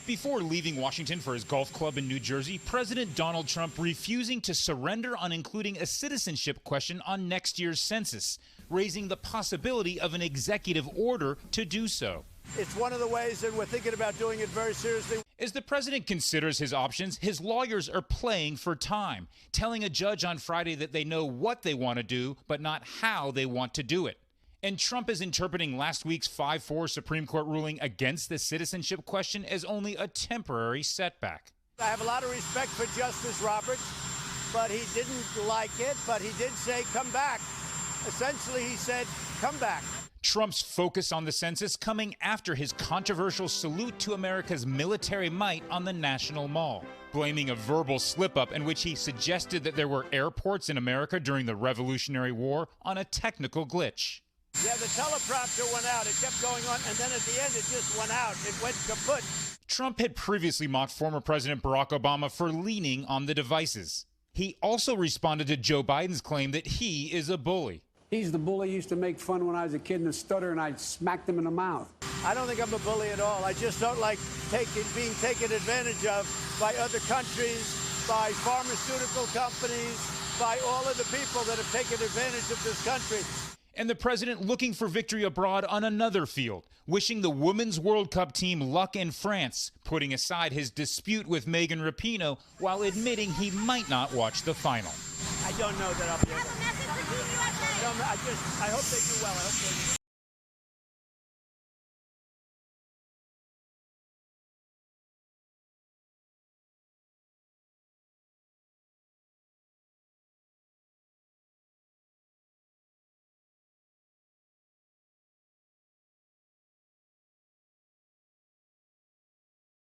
Before leaving Washington for his golf club in New Jersey, President Donald Trump refusing to surrender on including a citizenship question on next year's census, raising the possibility of an executive order to do so. It's one of the ways, and we're thinking about doing it very seriously. As the president considers his options, his lawyers are playing for time, telling a judge on Friday that they know what they want to do, but not how they want to do it. And Trump is interpreting last week's 5-4 Supreme Court ruling against the citizenship question as only a temporary setback. I have a lot of respect for Justice Roberts, but he didn't like it, but he did say, come back. Essentially, he said, come back. Trump's focus on the census coming after his controversial salute to America's military might on the National Mall, blaming a verbal slip-up in which he suggested that there were airports in America during the Revolutionary War on a technical glitch. Yeah, the teleprompter went out. It kept going on, and then at the end, it just went out. It went kaput. Trump had previously mocked former President Barack Obama for leaning on the devices. He also responded to Joe Biden's claim that he is a bully. He's the bully I used to make fun when I was a kid in the stutter, and I smacked him in the mouth. I don't think I'm a bully at all. I just don't like being taken advantage of by other countries, by pharmaceutical companies, by all of the people that have taken advantage of this country. And the president looking for victory abroad on another field, wishing the Women's World Cup team luck in France, putting aside his dispute with Megan Rapinoe while admitting he might not watch the final. I don't know that I'll be able to. I hope they do well. I hope they do.